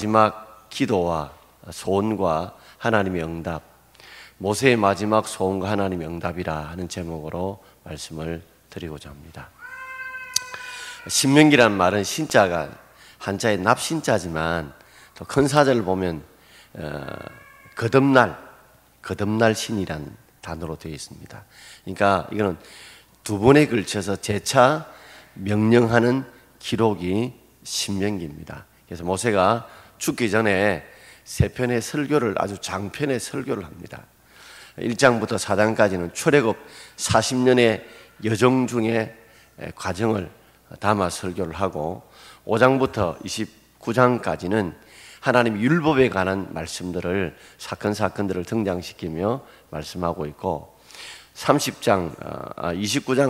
마지막 기도와 소원과 하나님의 응답, 모세의 마지막 소원과 하나님의 응답이라 하는 제목으로 말씀을 드리고자 합니다. 신명기라는 말은 신자가 한자의 납신자지만 또 큰 사절을 보면 거듭날 신이라는 단어로 되어 있습니다. 그러니까 이거는 두 번에 걸쳐서 재차 명령하는 기록이 신명기입니다. 그래서 모세가 죽기 전에 세 편의 설교를, 아주 장편의 설교를 합니다. 1장부터 4장까지는 출애굽 40년의 여정 중의 과정을 담아 설교를 하고 5장부터 29장까지는 하나님 율법에 관한 말씀들을 사건들을 등장시키며 말씀하고 있고 29장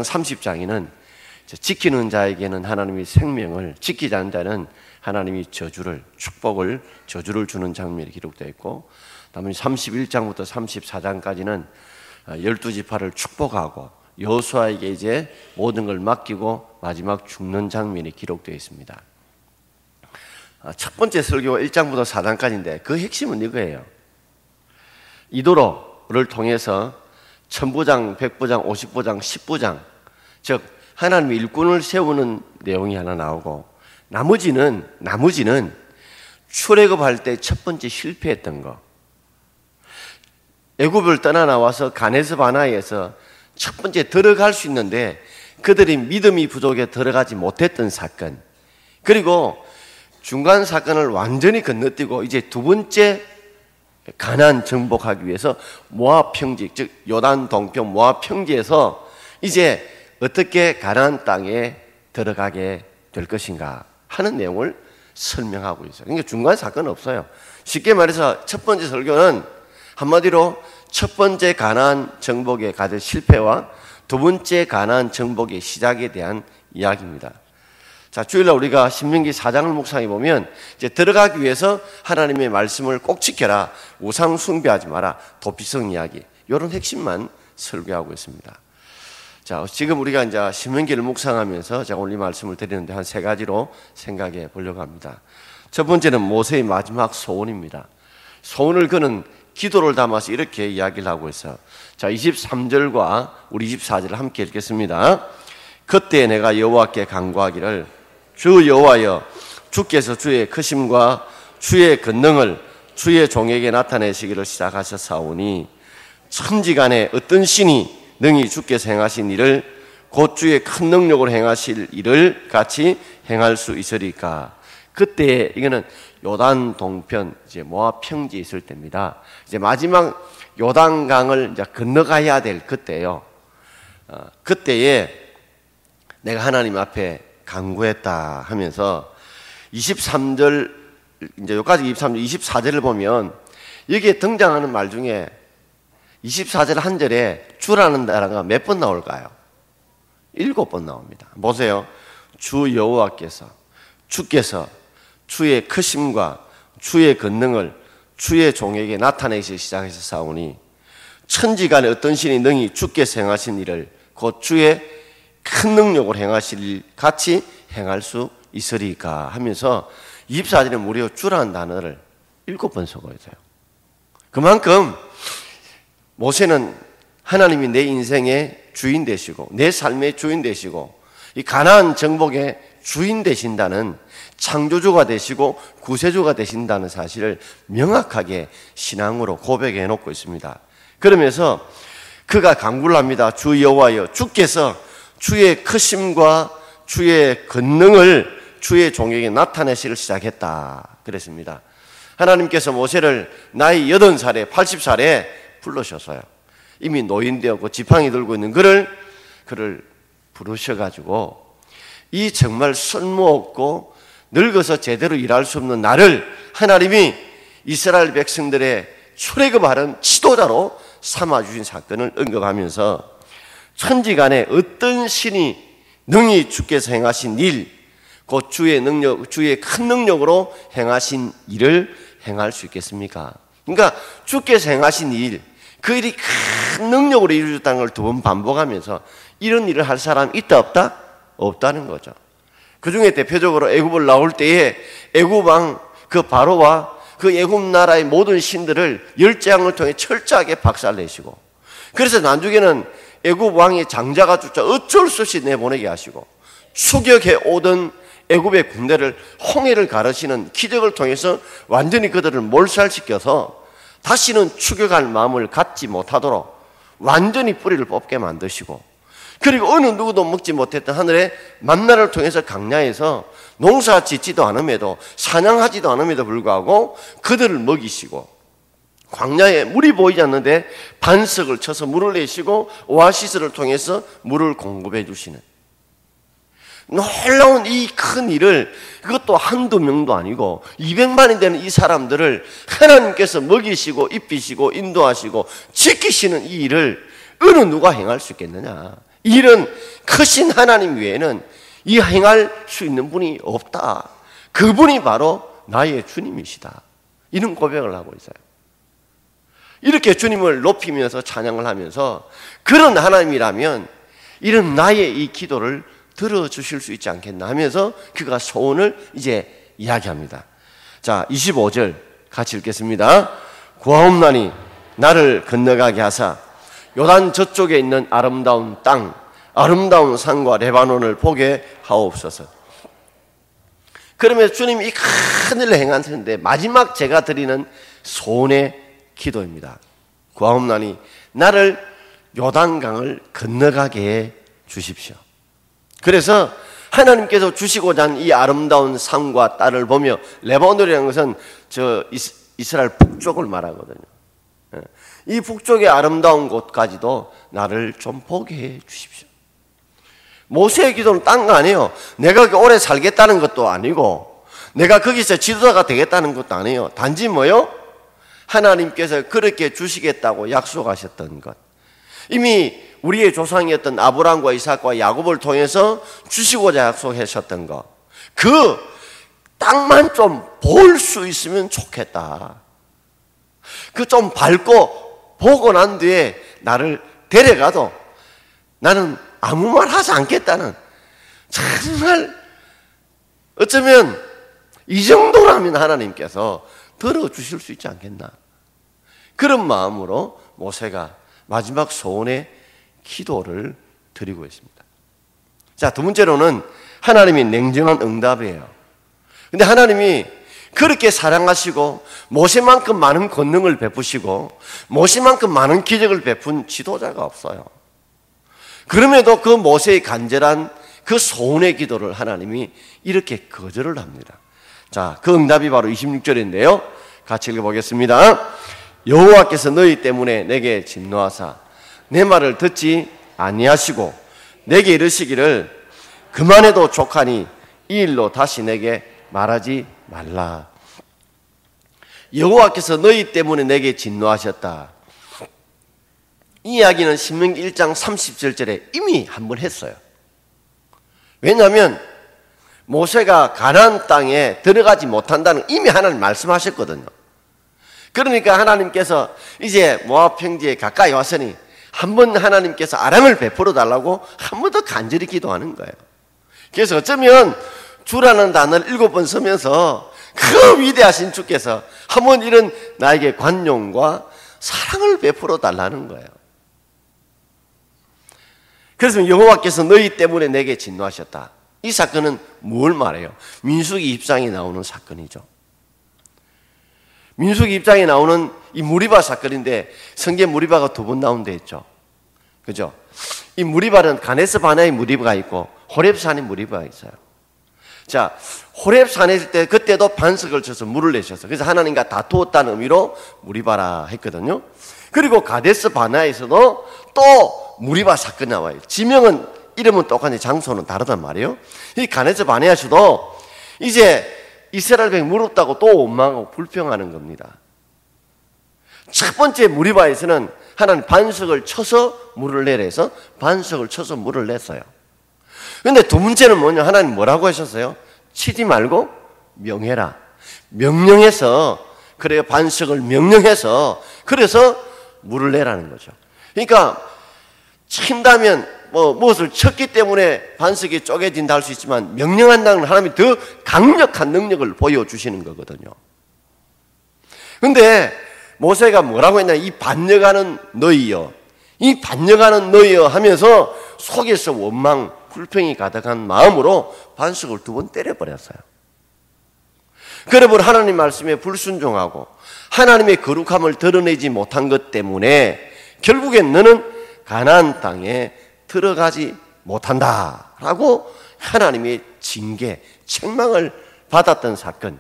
30장에는 지키는 자에게는 하나님이 생명을, 지키지 않는 자는 하나님이 축복을, 저주를 주는 장면이 기록되어 있고, 나머지 31장부터 34장까지는 12지파를 축복하고 여호수아에게 이제 모든 걸 맡기고 마지막 죽는 장면이 기록되어 있습니다. 첫 번째 설교가 1장부터 4장까지인데 그 핵심은 이거예요. 이도로를 통해서 천부장, 백부장, 50부장, 10부장, 즉 하나님의 일꾼을 세우는 내용이 하나 나오고, 나머지는 출애굽할 때 첫 번째 실패했던 거, 애굽을 떠나 나와서 가네스 바나에서 첫 번째 들어갈 수 있는데 그들이 믿음이 부족해 들어가지 못했던 사건, 그리고 중간 사건을 완전히 건너뛰고 이제 두 번째 가나안 정복하기 위해서 모압 평지, 즉 요단 동편 모압 평지에서 이제 어떻게 가나안 땅에 들어가게 될 것인가 하는 내용을 설명하고 있어요. 그러니까 중간 사건은 없어요. 쉽게 말해서 첫 번째 설교는 한마디로 첫 번째 가나안 정복의 가진 실패와 두 번째 가나안 정복의 시작에 대한 이야기입니다. 자, 주일날 우리가 신명기 4장을 묵상해 보면 이제 들어가기 위해서 하나님의 말씀을 꼭 지켜라, 우상 숭배하지 마라, 도피성 이야기, 이런 핵심만 설교하고 있습니다. 자, 지금 우리가 이제 신명기를 묵상하면서 제가 오늘 이 말씀을 드리는데 한 세 가지로 생각해 보려고 합니다. 첫 번째는 모세의 마지막 소원입니다. 소원을 그는 기도를 담아서 이렇게 이야기를 하고 있어요. 자, 23절과 우리 24절을 함께 읽겠습니다. 그때 내가 여호와께 간구하기를, 주 여호와여, 주께서 주의 크심과 주의 권능을 주의 종에게 나타내시기를 시작하셨사오니 천지간에 어떤 신이 능히 주께서 행하신 일을 곧 주의 큰 능력으로 행하실 일을 같이 행할 수 있으리까. 그때 이거는 요단 동편, 이제 모압 평지에 있을 때입니다. 이제 마지막 요단강을 이제 건너가야 될 그때예요. 그때에 내가 하나님 앞에 간구했다 하면서 23절, 이제 여기까지 23절, 24절을 보면 여기에 등장하는 말 중에 24절 한 절에 주라는 단어가 몇 번 나올까요? 7번 나옵니다. 보세요. 주 여호와께서, 주께서 주의 크심과 주의 권능을 주의 종에게 나타내기 시작하셨사오니 천지간에 어떤 신이 능히 주께서 행하신 일을 곧 주의 큰 능력으로 행하실 일 같이 행할 수 있으리까 하면서 24절에 무려 주라는 단어를 7번 쓰고 있어요. 그만큼 모세는 하나님이 내 인생의 주인 되시고 내 삶의 주인 되시고 이 가나안 정복의 주인 되신다는, 창조주가 되시고 구세주가 되신다는 사실을 명확하게 신앙으로 고백해 놓고 있습니다. 그러면서 그가 간구를 합니다. 주 여호와여, 주께서 주의 크심과 주의 권능을 주의 종에게 나타내시기를 시작했다 그랬습니다. 하나님께서 모세를 나이 80살에 80살에 불러셔서요, 이미 노인되었고 지팡이 들고 있는 그를 부르셔가지고 이 정말 쓸모없고 늙어서 제대로 일할 수 없는 나를 하나님이 이스라엘 백성들의 출애굽하는 지도자로 삼아주신 사건을 언급하면서 천지간에 어떤 신이 능히 주께서 행하신 일, 곧 주의 능력, 주의 큰 능력으로 행하신 일을 행할 수 있겠습니까? 그러니까 주께서 행하신 일, 그 일이 큰 능력으로 이루어졌다는 걸 두 번 반복하면서 이런 일을 할 사람 있다 없다? 없다는 거죠. 그 중에 대표적으로 애굽을 나올 때에 애굽 왕 그 바로와 그 애굽 나라의 모든 신들을 열재앙을 통해 철저하게 박살내시고, 그래서 나중에는 애굽 왕의 장자가 쫓아 어쩔 수 없이 내보내게 하시고, 추격해 오던 애굽의 군대를 홍해를 가르시는 기적을 통해서 완전히 그들을 몰살시켜서 다시는 추격할 마음을 갖지 못하도록 완전히 뿌리를 뽑게 만드시고, 그리고 어느 누구도 먹지 못했던 하늘의 만나를 통해서 강야에서 농사 짓지도 않음에도 사냥하지도 않음에도 불구하고 그들을 먹이시고, 광야에 물이 보이지 않는데 반석을 쳐서 물을 내시고 오아시스를 통해서 물을 공급해 주시는 놀라운 이 큰 일을, 그것도 한두 명도 아니고 200만이 되는 이 사람들을 하나님께서 먹이시고 입히시고 인도하시고 지키시는 이 일을 어느 누가 행할 수 있겠느냐. 이 일은 크신 하나님 외에는 이 행할 수 있는 분이 없다. 그분이 바로 나의 주님이시다. 이런 고백을 하고 있어요. 이렇게 주님을 높이면서 찬양을 하면서, 그런 하나님이라면 이런 나의 이 기도를 들어주실 수 있지 않겠나 하면서 그가 소원을 이제 이야기합니다. 자, 25절 같이 읽겠습니다. 구하옵나니 나를 건너가게 하사 요단 저쪽에 있는 아름다운 땅, 아름다운 산과 레바논을 보게 하옵소서. 그러면 주님이 이 큰 일을 행하셨는데 마지막 제가 드리는 소원의 기도입니다. 구하옵나니 나를 요단강을 건너가게 해 주십시오. 그래서 하나님께서 주시고자 한 이 아름다운 산과 땅을 보며, 레바논이라는 것은 저 이스라엘 북쪽을 말하거든요. 이 북쪽의 아름다운 곳까지도 나를 좀 보게 해 주십시오. 모세의 기도는 딴 거 아니에요. 내가 오래 살겠다는 것도 아니고 내가 거기서 지도자가 되겠다는 것도 아니에요. 단지 뭐요? 하나님께서 그렇게 주시겠다고 약속하셨던 것, 이미 우리의 조상이었던 아브라함과 이삭과 야곱을 통해서 주시고자 약속하셨던 것, 그 땅만 좀 볼 수 있으면 좋겠다. 그 좀 밟고 보고 난 뒤에 나를 데려가도 나는 아무 말 하지 않겠다는, 정말 어쩌면 이 정도라면 하나님께서 들어주실 수 있지 않겠나. 그런 마음으로 모세가 마지막 소원의 기도를 드리고 있습니다. 자, 두 번째로는 하나님이 냉정한 응답이에요. 근데 하나님이 그렇게 사랑하시고 모세만큼 많은 권능을 베푸시고 모세만큼 많은 기적을 베푼 지도자가 없어요. 그럼에도 그 모세의 간절한 그 소원의 기도를 하나님이 이렇게 거절을 합니다. 자, 그 응답이 바로 26절인데요. 같이 읽어보겠습니다. 여호와께서 너희 때문에 내게 진노하사 내 말을 듣지 아니하시고 내게 이르시기를 그만해도 족하니 이 일로 다시 내게 말하지 말라. 여호와께서 너희 때문에 내게 진노하셨다. 이 이야기는 신명기 1장 30절에 이미 한번 했어요. 왜냐하면 모세가 가나안 땅에 들어가지 못한다는 이미 하나님 말씀하셨거든요. 그러니까 하나님께서 이제 모압 평지에 가까이 왔으니 한 번 하나님께서 아랑을 베풀어 달라고 한 번 더 간절히 기도하는 거예요. 그래서 어쩌면 주라는 단어를 7번 쓰면서 그 위대하신 주께서 한 번 이런 나에게 관용과 사랑을 베풀어 달라는 거예요. 그래서 여호와께서 너희 때문에 내게 진노하셨다. 이 사건은 뭘 말해요? 민수기 20장에 나오는 사건이죠. 민수기 20장에 나오는 이 무리바 사건인데, 성경 무리바가 두 번 나온 데 있죠. 그죠? 이 무리바는 가네스 바나의 무리바가 있고 호렙산의 무리바가 있어요. 자, 호렙산에 있을 때 그때도 반석을 쳐서 물을 내셨어요. 그래서 하나님과 다투었다는 의미로 무리바라 했거든요. 그리고 가데스 바나에서도 또 무리바 사건이 나와요. 지명은, 이름은 똑같은데 장소는 다르단 말이에요. 이 가데스 바네에서도 이제 이스라엘 백성 무릎다고 또 원망하고 불평하는 겁니다. 첫 번째 무리바에서는 하나님 반석을 쳐서 물을 내래서 반석을 쳐서 물을 냈어요. 그런데 두 번째는 뭐냐? 하나님 뭐라고 하셨어요? 치지 말고 명해라. 명령해서, 그래요, 반석을 명령해서 그래서 물을 내라는 거죠. 그러니까 친다면 무엇을 쳤기 때문에 반석이 쪼개진다 할 수 있지만, 명령한다는 하나님이 더 강력한 능력을 보여주시는 거거든요. 근데 모세가 뭐라고 했냐? 이 반역하는 너희여, 이 반역하는 너희여 하면서 속에서 원망, 불평이 가득한 마음으로 반석을 2번 때려버렸어요. 그러므로 하나님 말씀에 불순종하고 하나님의 거룩함을 드러내지 못한 것 때문에 결국엔 너는 가나안 땅에 들어가지 못한다라고 하나님의 징계, 책망을 받았던 사건.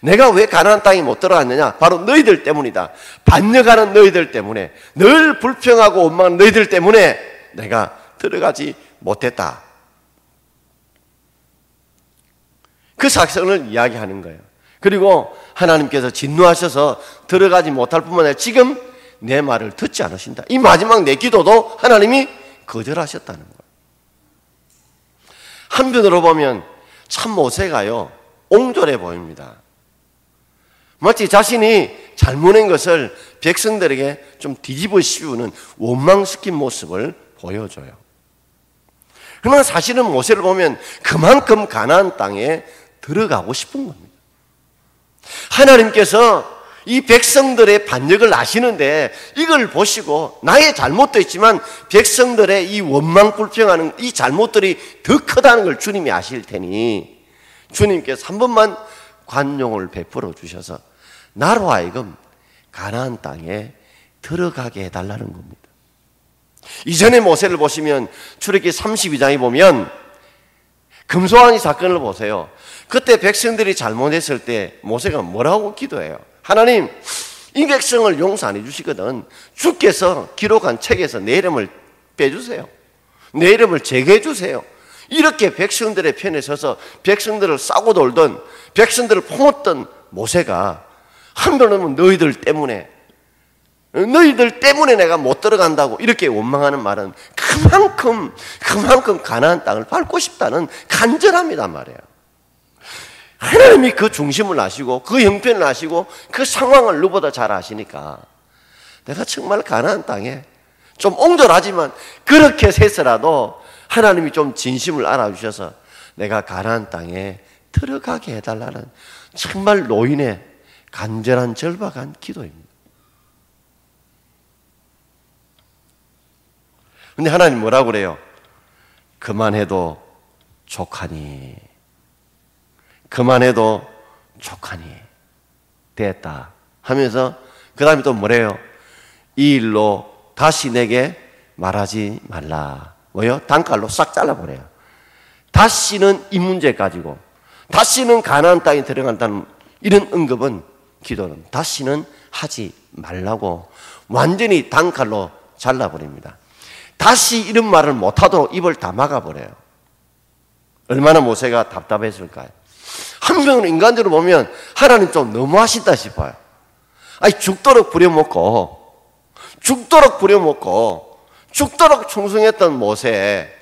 내가 왜 가나안 땅에 못 들어갔느냐? 바로 너희들 때문이다. 반역하는 너희들 때문에, 늘 불평하고 원망하는 너희들 때문에 내가 들어가지 못했다. 그 사건을 이야기하는 거예요. 그리고 하나님께서 진노하셔서 들어가지 못할 뿐만 아니라 지금 내 말을 듣지 않으신다. 이 마지막 내 기도도 하나님이 거절하셨다는 거예요. 한편으로 보면 참 모세가요, 옹졸해 보입니다. 마치 자신이 잘못한 것을 백성들에게 좀 뒤집어 씌우는 원망시킨 모습을 보여줘요. 그러나 사실은 모세를 보면 그만큼 가나안 땅에 들어가고 싶은 겁니다. 하나님께서 이 백성들의 반역을 아시는데 이걸 보시고 나의 잘못도 있지만 백성들의 이 원망 불평하는 이 잘못들이 더 크다는 걸 주님이 아실 테니 주님께서 한 번만 관용을 베풀어 주셔서 나로 하여금 가나안 땅에 들어가게 해달라는 겁니다. 이전에 모세를 보시면 출애굽기 32장에 보면 금소환이 사건을 보세요. 그때 백성들이 잘못했을 때 모세가 뭐라고 기도해요? 하나님, 이 백성을 용서 안 해주시거든. 주께서 기록한 책에서 내 이름을 빼주세요. 내 이름을 제거해 주세요. 이렇게 백성들의 편에 서서 백성들을 싸고 돌던, 백성들을 품었던 모세가 한편으로는 너희들 때문에 내가 못 들어간다고 이렇게 원망하는 말은 그만큼 가나안 땅을 밟고 싶다는 간절함이란 말이에요. 하나님이 그 중심을 아시고 그 형편을 아시고 그 상황을 누구보다 잘 아시니까 내가 정말 가나안 땅에 좀 옹졸하지만 그렇게 세서라도 하나님이 좀 진심을 알아주셔서 내가 가나안 땅에 들어가게 해달라는 정말 노인의 간절한 절박한 기도입니다. 근데 하나님 뭐라고 그래요? 그만해도 족하니, 그만해도 족하니 됐다 하면서 그 다음에 또 뭐래요? 이 일로 다시 내게 말하지 말라. 뭐요? 단칼로 싹 잘라버려요. 다시는 이 문제 가지고 다시는 가나안 땅에 들어간다는 이런 언급은, 기도는 다시는 하지 말라고 완전히 단칼로 잘라버립니다. 다시 이런 말을 못하도록 입을 다 막아버려요. 얼마나 모세가 답답했을까요? 한편으로 인간적으로 보면 하나님 좀 너무하시다 싶어요. 아니, 죽도록 부려먹고 죽도록 충성했던 모세,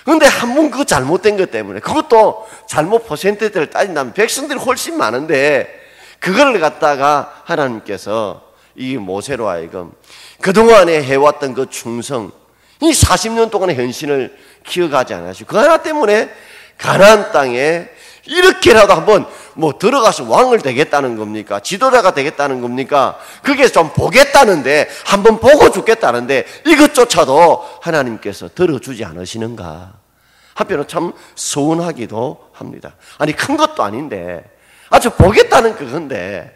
그런데 한 번 그거 잘못된 것 때문에, 그것도 잘못 퍼센트를 따진다면 백성들이 훨씬 많은데 그걸 갖다가 하나님께서 이 모세로 하여금 그동안에 해왔던 그 충성, 이 40년 동안의 헌신을 기억하지 않으시고 그 하나 때문에 가나안 땅에 이렇게라도 한번 뭐 들어가서 왕을 되겠다는 겁니까? 지도자가 되겠다는 겁니까? 그게 좀 보겠다는데, 한번 보고 죽겠다는데 이것조차도 하나님께서 들어주지 않으시는가? 한편으로 참 서운하기도 합니다. 아니, 큰 것도 아닌데 아주 보겠다는 그건데,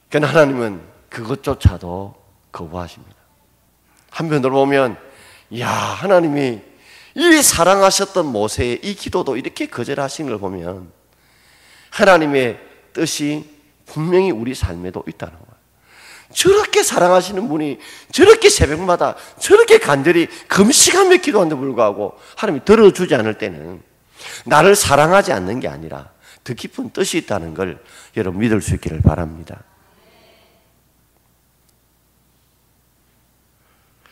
그러나 하나님은 그것조차도 거부하십니다. 한편으로 보면 이야, 하나님이 이 사랑하셨던 모세의 이 기도도 이렇게 거절하신 걸 보면 하나님의 뜻이 분명히 우리 삶에도 있다는 거예요. 저렇게 사랑하시는 분이 저렇게 새벽마다 저렇게 간절히 금식하며 기도하는데 불구하고 하나님이 들어주지 않을 때는 나를 사랑하지 않는 게 아니라 더 깊은 뜻이 있다는 걸 여러분 믿을 수 있기를 바랍니다.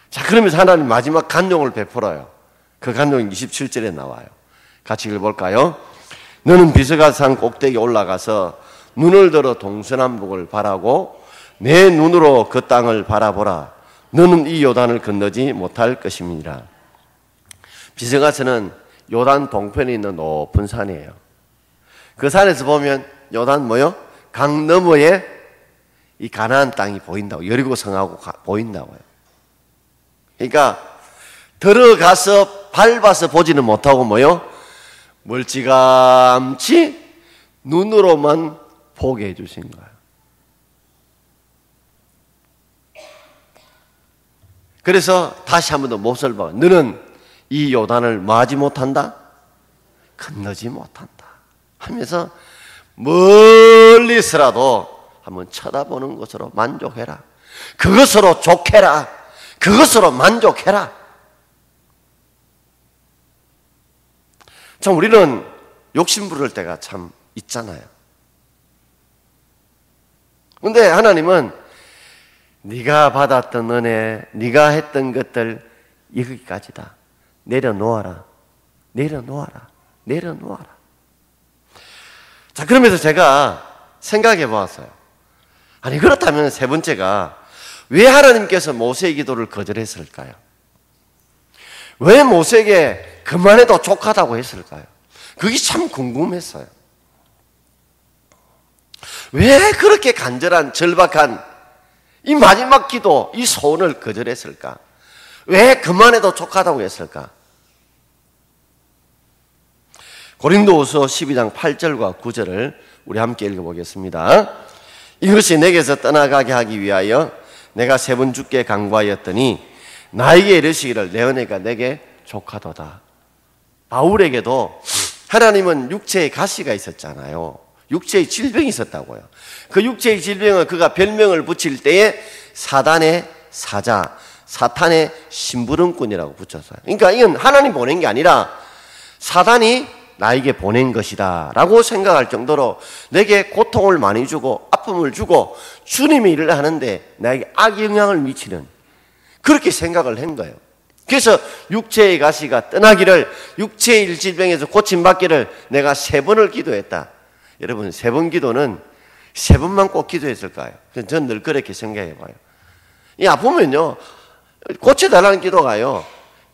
자, 그러면서 하나님 마지막 간용을 베풀어요. 그 간용이 27절에 나와요. 같이 읽어볼까요? 너는 비스가산 꼭대기에 올라가서 눈을 들어 동서남북을 바라고 내 눈으로 그 땅을 바라보라. 너는 이 요단을 건너지 못할 것임이니라. 비스가산은 요단 동편에 있는 높은 산이에요. 그 산에서 보면 요단 뭐요? 강 너머에 이 가나안 땅이 보인다고. 여리고 성하고 보인다고요. 그러니까 들어가서 밟아서 보지는 못하고 뭐요? 멀찌감치 눈으로만 보게 해주신 거예요. 그래서 다시 한 번 더 몹쓸 봐. 너는 이 요단을 뭐하지 못한다? 건너지 못한다 하면서 멀리서라도 한번 쳐다보는 것으로 만족해라. 그것으로 족해라. 그것으로 만족해라. 참 우리는 욕심 부릴 때가 참 있잖아요. 그런데 하나님은 네가 받았던 은혜, 네가 했던 것들 여기까지다. 내려놓아라. 내려놓아라. 내려놓아라. 자, 그러면서 제가 생각해 보았어요. 아니 그렇다면 세 번째가 왜 하나님께서 모세의 기도를 거절했을까요? 왜 모세에게 그만해도 족하다고 했을까요? 그게 참 궁금했어요. 왜 그렇게 간절한 절박한 이 마지막 기도, 이 소원을 거절했을까? 왜 그만해도 족하다고 했을까? 고린도후서 12장 8절과 9절을 우리 함께 읽어보겠습니다. 이것이 내게서 떠나가게 하기 위하여 내가 세 번 주께 간구하였더니 나에게 이르시기를 내 은혜가 내게 족하도다. 바울에게도 하나님은 육체의 가시가 있었잖아요. 육체의 질병이 있었다고요. 그 육체의 질병을 그가 별명을 붙일 때에 사단의 사자, 사탄의 심부름꾼이라고 붙였어요. 그러니까 이건 하나님 보낸 게 아니라 사단이 나에게 보낸 것이다 라고 생각할 정도로 내게 고통을 많이 주고 아픔을 주고 주님의 일을 하는데 나에게 악영향을 미치는 그렇게 생각을 한 거예요. 그래서 육체의 가시가 떠나기를, 육체의 질병에서 고침받기를 내가 3번을 기도했다. 여러분 3번 기도는 3번만 꼭 기도했을까요? 저는 늘 그렇게 생각해 봐요. 이 아프면요 고쳐달라는 기도가요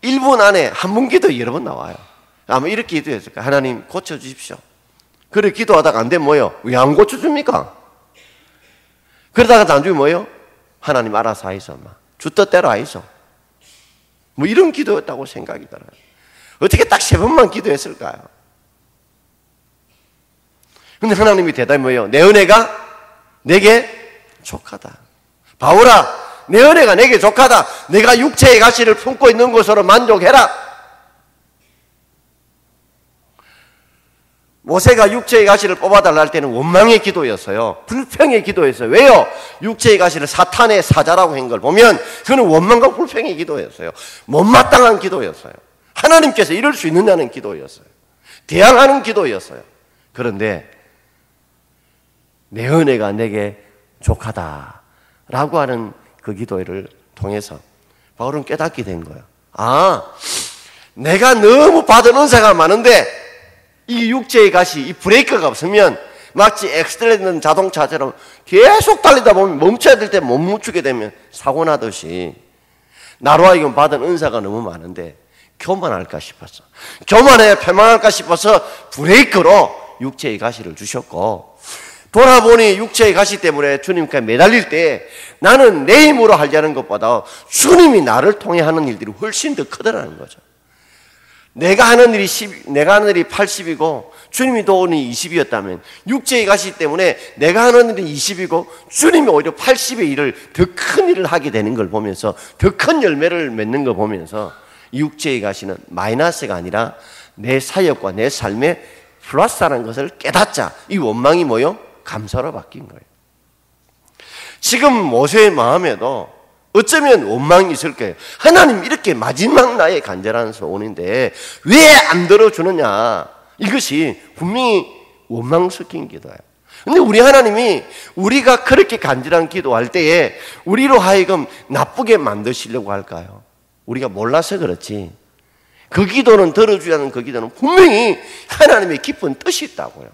1분 안에 한 번 기도 여러 번 나와요. 아마 이렇게 기도했을까요? 하나님 고쳐주십시오. 그래 기도하다가 안 되면 뭐요? 왜 안 고쳐줍니까? 그러다가 나중에 뭐요? 하나님 알아서 하이소. 주 뜻대로 하이소. 뭐 이런 기도였다고 생각이 들어요. 어떻게 딱 3번만 기도했을까요? 근데 하나님이 대답이 뭐예요? 내 은혜가 내게 족하다. 바울아, 내 은혜가 내게 족하다. 내가 육체의 가시를 품고 있는 것으로 만족해라. 모세가 육체의 가시를 뽑아달라 할 때는 원망의 기도였어요. 불평의 기도였어요. 왜요? 육체의 가시를 사탄의 사자라고 한 걸 보면 그는 원망과 불평의 기도였어요. 못마땅한 기도였어요. 하나님께서 이럴 수 있느냐는 기도였어요. 대항하는 기도였어요. 그런데 내 은혜가 내게 족하다라고 하는 그 기도를 통해서 바울은 깨닫게 된 거예요. 아, 내가 너무 받은 은사가 많은데 이 육체의 가시, 이 브레이크가 없으면 마치 엑셀레이터는 자동차처럼 계속 달리다 보면 멈춰야 될 때 못 멈추게 되면 사고 나듯이 나로 하여금 받은 은사가 너무 많은데 교만할까 싶었어. 교만해야 패망할까 싶어서 브레이크로 육체의 가시를 주셨고, 돌아보니 육체의 가시 때문에 주님께 매달릴 때 나는 내 힘으로 하려는 것보다 주님이 나를 통해 하는 일들이 훨씬 더 크더라는 거죠. 내가 하는 일이 80이고 주님이 도우는 20이었다면 육체의 가시 때문에 내가 하는 일이 20이고 주님이 오히려 80의 일을 더 큰 일을 하게 되는 걸 보면서 더 큰 열매를 맺는 걸 보면서 육체의 가시는 마이너스가 아니라 내 사역과 내 삶에 플러스라는 것을 깨닫자. 이 원망이 뭐요? 감사로 바뀐 거예요. 지금 모세의 마음에도 어쩌면 원망이 있을 거예요. 하나님 이렇게 마지막 나의 간절한 소원인데 왜 안 들어주느냐. 이것이 분명히 원망 섞인 기도예요. 근데 우리 하나님이 우리가 그렇게 간절한 기도할 때에 우리로 하여금 나쁘게 만드시려고 할까요? 우리가 몰라서 그렇지. 그 기도는 들어주자는 그 기도는 분명히 하나님의 깊은 뜻이 있다고요.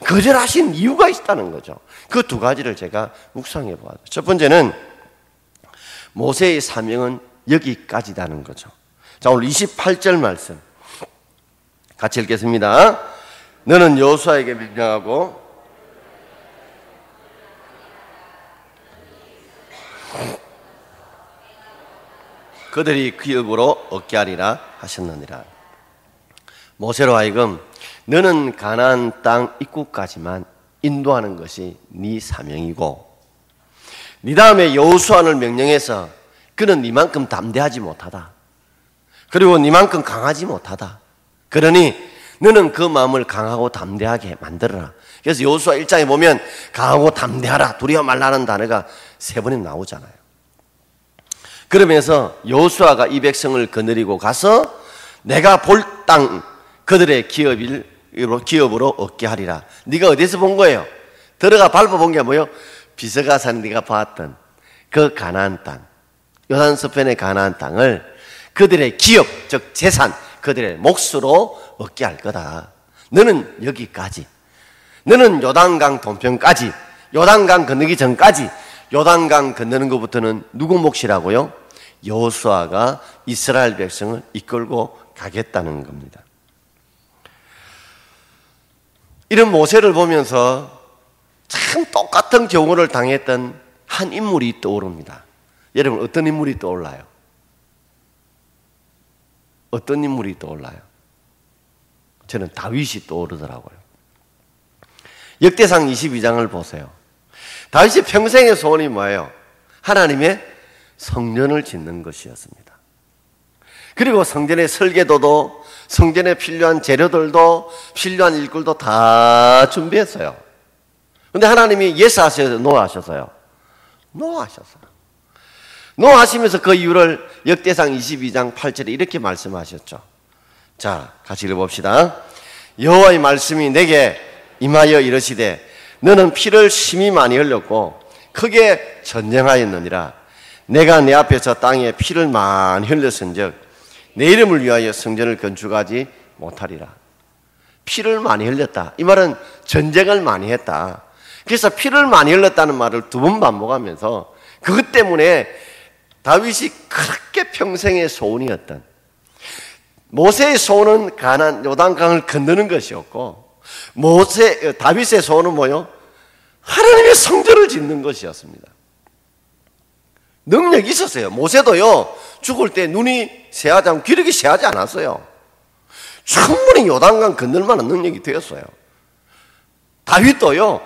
거절하신 이유가 있다는 거죠. 그 두 가지를 제가 묵상해 보았어요. 첫 번째는 모세의 사명은 여기까지다는 거죠. 자, 오늘 28절 말씀 같이 읽겠습니다. 너는 여호수아에게 명령하고 그들이 기업으로 얻게 하리라 하셨느니라. 모세로 하여금 너는 가나안 땅 입구까지만 인도하는 것이 네 사명이고, 네 다음에 여호수아를 명령해서 그는 네만큼 담대하지 못하다. 그리고 네만큼 강하지 못하다. 그러니 너는 그 마음을 강하고 담대하게 만들어라. 그래서 여호수아 1장에 보면 강하고 담대하라, 두려워 말라는 단어가 3번이 나오잖아요. 그러면서 여호수아가 이 백성을 거느리고 가서 내가 볼 땅 그들의 기업으로 얻게 하리라. 네가 어디서 본 거예요? 들어가 밟아본 게 뭐예요? 비서가산 네가 봤던 그 가나안 땅, 요단 서편의 가나안 땅을 그들의 기업, 즉 재산, 그들의 몫으로 얻게 할 거다. 너는 여기까지, 너는 요단강 동편까지, 요단강 건너기 전까지, 요단강 건너는 것부터는 누구 몫이라고요? 여호수아가 이스라엘 백성을 이끌고 가겠다는 겁니다. 이런 모세를 보면서 참 똑같은 경우를 당했던 한 인물이 떠오릅니다. 여러분, 어떤 인물이 떠올라요? 어떤 인물이 떠올라요? 저는 다윗이 떠오르더라고요. 역대상 22장을 보세요. 다윗이 평생의 소원이 뭐예요? 하나님의 성전을 짓는 것이었습니다. 그리고 성전의 설계도도, 성전에 필요한 재료들도, 필요한 일꾼도 다 준비했어요. 그런데 하나님이 예스 하셔서 노 하셨어요? 노 하셨어요. 노 하시면서 그 이유를 역대상 22장 8절에 이렇게 말씀하셨죠. 자, 같이 읽어봅시다. 여호와의 말씀이 내게 임하여 이르시되 너는 피를 심히 많이 흘렸고 크게 전쟁하였느니라. 내가 내 앞에서 땅에 피를 많이 흘렸은즉 내 이름을 위하여 성전을 건축하지 못하리라. 피를 많이 흘렸다. 이 말은 전쟁을 많이 했다. 그래서 피를 많이 흘렸다는 말을 2번 반복하면서 그것 때문에 다윗이 그렇게 평생의 소원이었던, 모세의 소원은 가나안 요단강을 건너는 것이었고, 다윗의 소원은 뭐요? 하나님의 성전을 짓는 것이었습니다. 능력이 있었어요. 모세도요, 죽을 때 눈이 새하지 않고 기력이 새하지 않았어요. 충분히 요단강 건널 만한 능력이 되었어요. 다윗도요,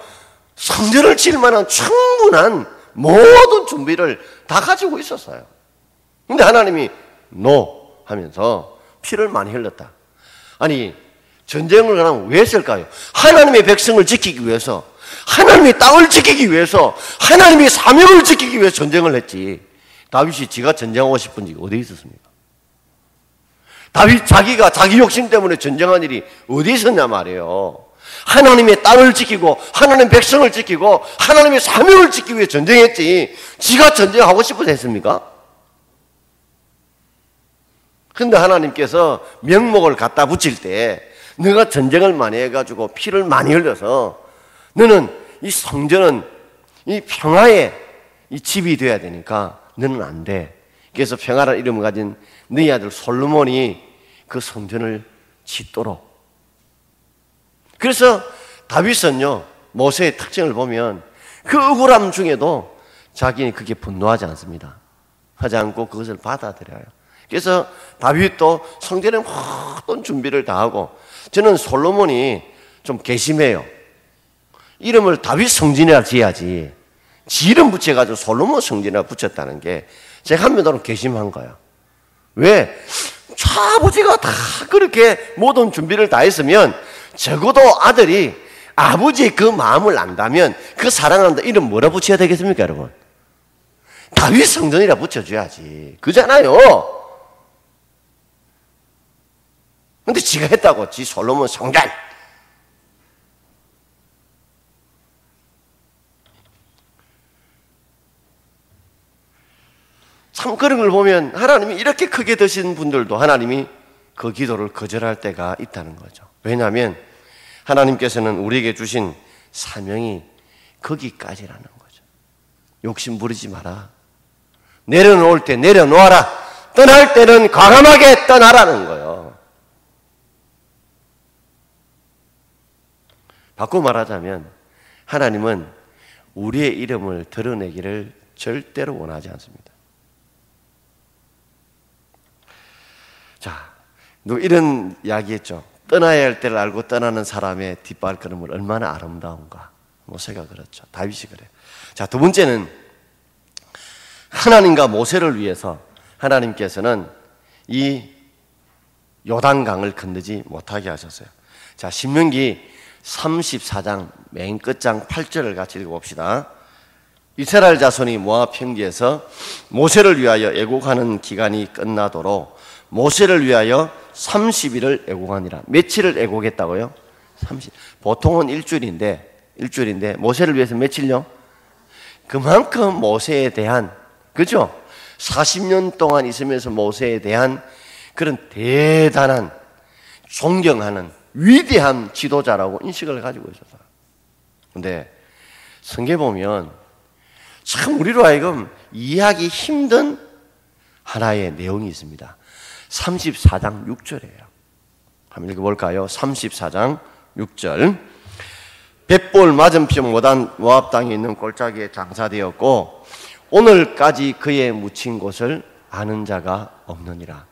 성전을 지을 만한 충분한 모든 준비를 다 가지고 있었어요. 근데 하나님이 노 하면서 피를 많이 흘렸다. 아니, 전쟁을 하면 왜 했을까요? 하나님의 백성을 지키기 위해서, 하나님의 땅을 지키기 위해서, 하나님의 사명을 지키기 위해서 전쟁을 했지. 다윗이 지가 전쟁하고 싶은 적이 어디 있었습니까? 다윗 자기가 자기 욕심 때문에 전쟁한 일이 어디 있었냐 말이에요. 하나님의 땅을 지키고 하나님의 백성을 지키고 하나님의 사명을 지키기 위해 전쟁했지, 지가 전쟁하고 싶어서 했습니까? 근데 하나님께서 명목을 갖다 붙일 때 너가 전쟁을 많이 해가지고 피를 많이 흘려서 너는 이 성전은 이 평화의 이 집이 돼야 되니까 너는 안 돼. 그래서 평화라는 이름을 가진 너희 아들 솔로몬이 그 성전을 짓도록. 그래서 다윗은요, 모세의 특징을 보면 그 억울함 중에도 자기는 그게 분노하지 않습니다. 하지 않고 그것을 받아들여요. 그래서 다윗도 성전에 모든 준비를 다 하고, 저는 솔로몬이 좀 괘씸해요. 이름을 다윗 성전이라 지어야지, 지 이름 붙여가지고 솔로몬 성전이라 붙였다는 게 제가 한편으로는 괘씸한 거예요. 왜? 아버지가 다 그렇게 모든 준비를 다 했으면 적어도 아들이 아버지의 그 마음을 안다면, 그 사랑한다 이름 뭐라 붙여야 되겠습니까, 여러분? 다윗 성전이라 붙여줘야지. 그잖아요. 근데 지가 했다고, 지 솔로몬 성전. 참 그런 걸 보면 하나님이 이렇게 크게 드신 분들도 하나님이 그 기도를 거절할 때가 있다는 거죠. 왜냐하면 하나님께서는 우리에게 주신 사명이 거기까지라는 거죠. 욕심 부리지 마라. 내려놓을 때 내려놓아라. 떠날 때는 과감하게 떠나라는 거예요. 바꾸어 말하자면 하나님은 우리의 이름을 드러내기를 절대로 원하지 않습니다. 자, 이런 이야기했죠. 떠나야 할 때를 알고 떠나는 사람의 뒷발걸음은 얼마나 아름다운가. 모세가 그렇죠. 다윗이 그래요. 자, 두 번째는 하나님과 모세를 위해서 하나님께서는 이 요단강을 건너지 못하게 하셨어요. 자, 신명기 34장 맨 끝장 8절을 같이 읽어봅시다. 이스라엘 자손이 모압 평지에서 모세를 위하여 애곡하는 기간이 끝나도록 모세를 위하여 30일을 애곡하니라. 며칠을 애곡했다고요? 30. 보통은 일주일인데 모세를 위해서 며칠요? 그만큼 모세에 대한, 그죠? 40년 동안 있으면서 모세에 대한 그런 대단한 존경하는 위대한 지도자라고 인식을 가지고 있었어요. 근데 성경에 보면 참 우리로 하여금 이해하기 힘든 하나의 내용이 있습니다. 34장 6절이에요. 한번 읽어볼까요? 34장 6절. 벳볼 맞은편 모압 땅에 있는 골짜기에 장사되었고 오늘까지 그의 묻힌 곳을 아는 자가 없느니라.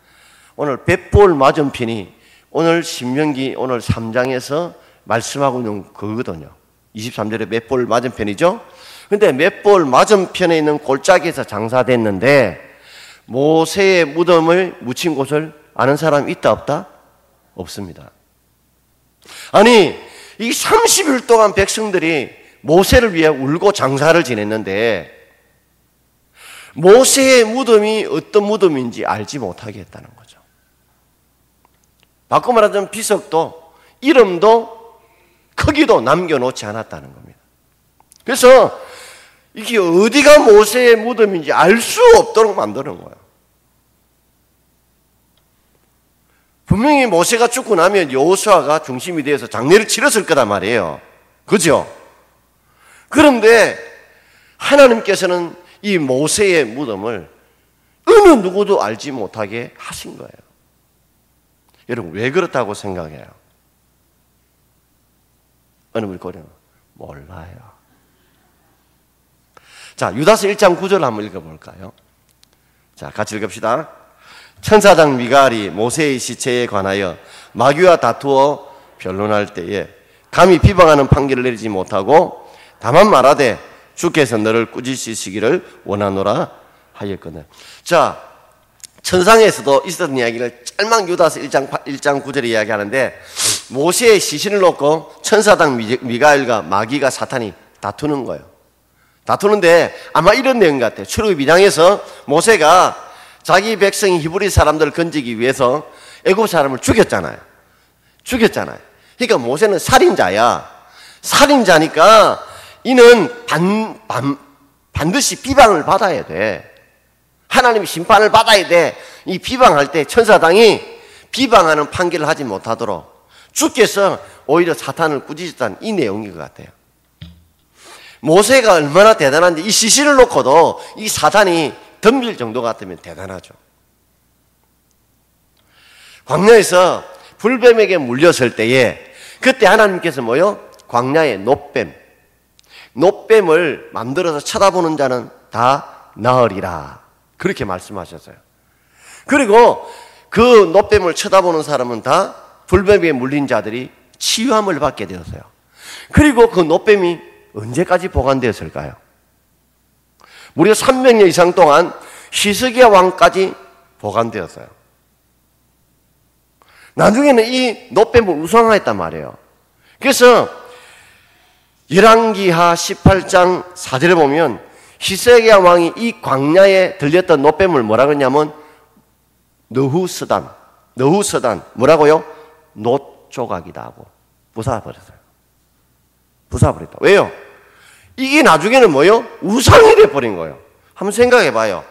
오늘 벳볼 맞은편이 오늘 신명기 오늘 3장에서 말씀하고 있는 그거거든요. 23절에 벳볼 맞은편이죠. 근데 벳볼 맞은편에 있는 골짜기에서 장사됐는데 모세의 무덤을 묻힌 곳을 아는 사람 있다 없다? 없습니다. 아니 이 30일 동안 백성들이 모세를 위해 울고 장사를 지냈는데 모세의 무덤이 어떤 무덤인지 알지 못하게 했다는 거죠. 바꿔 말하자면 비석도 이름도 크기도 남겨놓지 않았다는 겁니다. 그래서 이게 어디가 모세의 무덤인지 알 수 없도록 만드는 거예요. 분명히 모세가 죽고 나면 여호수아가 중심이 되어서 장례를 치렀을 거란 말이에요. 그죠? 그런데 하나님께서는 이 모세의 무덤을 어느 누구도 알지 못하게 하신 거예요. 여러분 왜 그렇다고 생각해요? 어느 분이 고려는 몰라요. 자, 유다서 1장 9절 한번 읽어볼까요? 자, 같이 읽읍시다. 천사장 미갈이 모세의 시체에 관하여 마귀와 다투어 변론할 때에 감히 비방하는 판결을 내리지 못하고 다만 말하되 주께서 너를 꾸짖으시기를 원하노라 하였거든. 자, 천상에서도 있었던 이야기를 짤막 유다서 1장 9절에 이야기하는데 모세의 시신을 놓고 천사장 미가엘과 마귀가 사탄이 다투는 거예요. 다투는데 아마 이런 내용 같아요. 출애굽 2장에서 모세가 자기 백성이 히브리 사람들을 건지기 위해서 애굽 사람을 죽였잖아요. 그러니까 모세는 살인자야. 살인자니까 이는 반드시 비방을 받아야 돼. 하나님이 심판을 받아야 돼. 이 비방할 때 천사당이 비방하는 판결을 하지 못하도록 주께서 오히려 사탄을 꾸짖었다는 이 내용인 것 같아요. 모세가 얼마나 대단한지 이 시신을 놓고도 이 사탄이 덤빌 정도 같으면 대단하죠. 광야에서 불뱀에게 물렸을 때에 그때 하나님께서 뭐요? 광야에 노뱀을 만들어서 쳐다보는 자는 다 나으리라 그렇게 말씀하셨어요. 그리고 그 노뱀을 쳐다보는 사람은 다 불뱀에게 물린 자들이 치유함을 받게 되었어요. 그리고 그 노뱀이 언제까지 보관되었을까요? 무려 300년 이상 동안 히스기야 왕까지 보관되었어요. 나중에는 이 노뱀을 우상화했단 말이에요. 그래서 열왕기하 18장 4절에 보면 히스기야 왕이 이 광야에 들렸던 노뱀을 뭐라고 했냐면 너후서단 뭐라고요? 놋조각이다 하고 부숴버렸어요. 부숴버렸다. 왜요? 이게 나중에는 뭐요? 우상이 돼버린 거예요. 한번 생각해 봐요.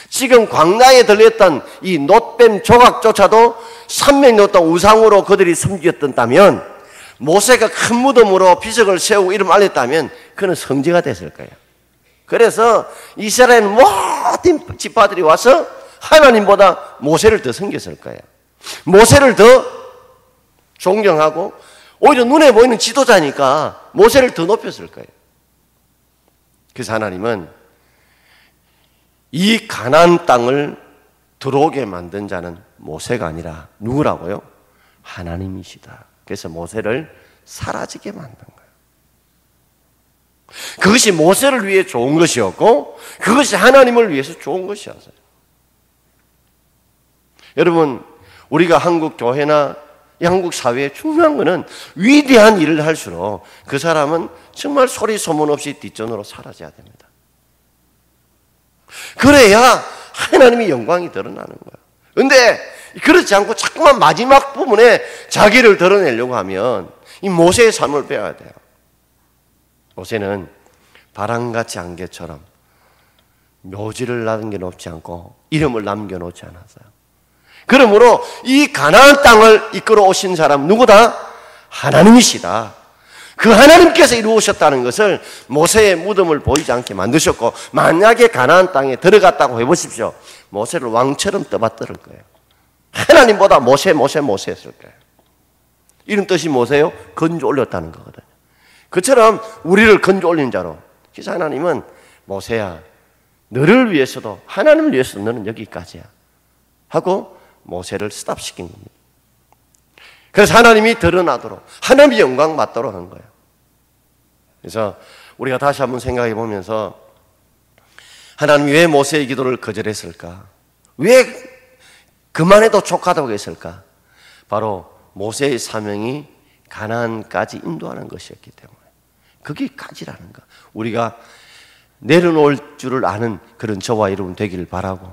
지금 광야에 들렸던 이 놋뱀 조각조차도 300년 동안 우상으로 그들이 섬겼다면 모세가 큰 무덤으로 비석을 세우고 이름 알렸다면 그는 성지가 됐을 거예요. 그래서 이스라엘 모든 지파들이 와서 하나님보다 모세를 더 섬겼을 거예요. 모세를 더 존경하고 오히려 눈에 보이는 지도자니까 모세를 더 높였을 거예요. 그래서 하나님은 이 가나안 땅을 들어오게 만든 자는 모세가 아니라 누구라고요? 하나님이시다. 그래서 모세를 사라지게 만든 거예요. 그것이 모세를 위해 좋은 것이었고 그것이 하나님을 위해서 좋은 것이었어요. 여러분, 우리가 한국 교회나 이 한국 사회에 중요한 것은 위대한 일을 할수록 그 사람은 정말 소리 소문 없이 뒷전으로 사라져야 됩니다. 그래야 하나님의 영광이 드러나는 거예요. 그런데 그렇지 않고 자꾸만 마지막 부분에 자기를 드러내려고 하면 이 모세의 삶을 배워야 돼요. 모세는 바람같이 안개처럼 묘지를 남겨놓지 않고 이름을 남겨놓지 않았어요. 그러므로 이 가나안 땅을 이끌어 오신 사람 누구다? 하나님이시다. 그 하나님께서 이루셨다는 것을 모세의 무덤을 보이지 않게 만드셨고, 만약에 가나안 땅에 들어갔다고 해보십시오. 모세를 왕처럼 떠받들을 거예요. 하나님보다 모세 했을 거예요. 이런 뜻이 뭐세요? 건져 올렸다는 거거든요. 그처럼 우리를 건져 올린 자로. 그래서 하나님은 모세야, 너를 위해서도 하나님을 위해서 너는 여기까지야 하고 모세를 스탑시킨 겁니다. 그래서 하나님이 드러나도록, 하나님의 영광 받도록 한 거예요. 그래서 우리가 다시 한번 생각해 보면서 하나님이 왜 모세의 기도를 거절했을까? 왜 그만해도 족하다고 했을까? 바로 모세의 사명이 가나안까지 인도하는 것이었기 때문에. 거기까지라는 거. 우리가 내려놓을 줄을 아는 그런 저와 여러분 되기를 바라고,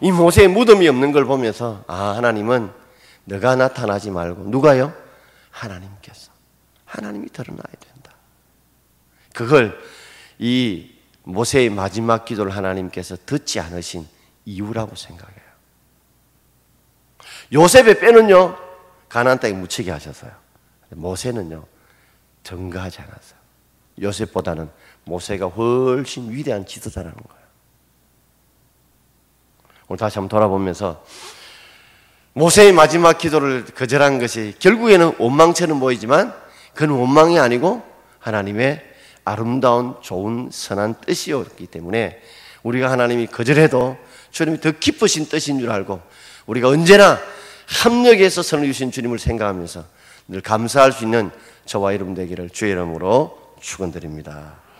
이 모세의 무덤이 없는 걸 보면서 하나님은 너가 나타나지 말고 누가요? 하나님께서. 하나님이 드러나야 된다. 그걸 이 모세의 마지막 기도를 하나님께서 듣지 않으신 이유라고 생각해요. 요셉의 뼈는요 가나안 땅에 묻히게 하셨어요. 모세는요 전가하지 않았어요. 요셉보다는 모세가 훨씬 위대한 지도자라는 거예요. 오늘 다시 한번 돌아보면서 모세의 마지막 기도를 거절한 것이 결국에는 원망처럼 보이지만 그건 원망이 아니고 하나님의 아름다운 좋은 선한 뜻이었기 때문에 우리가 하나님이 거절해도 주님이 더 기쁘신 뜻인 줄 알고 우리가 언제나 합력해서 선을 주신 주님을 생각하면서 늘 감사할 수 있는 저와 여러분 되기를 주의 이름으로 축원드립니다.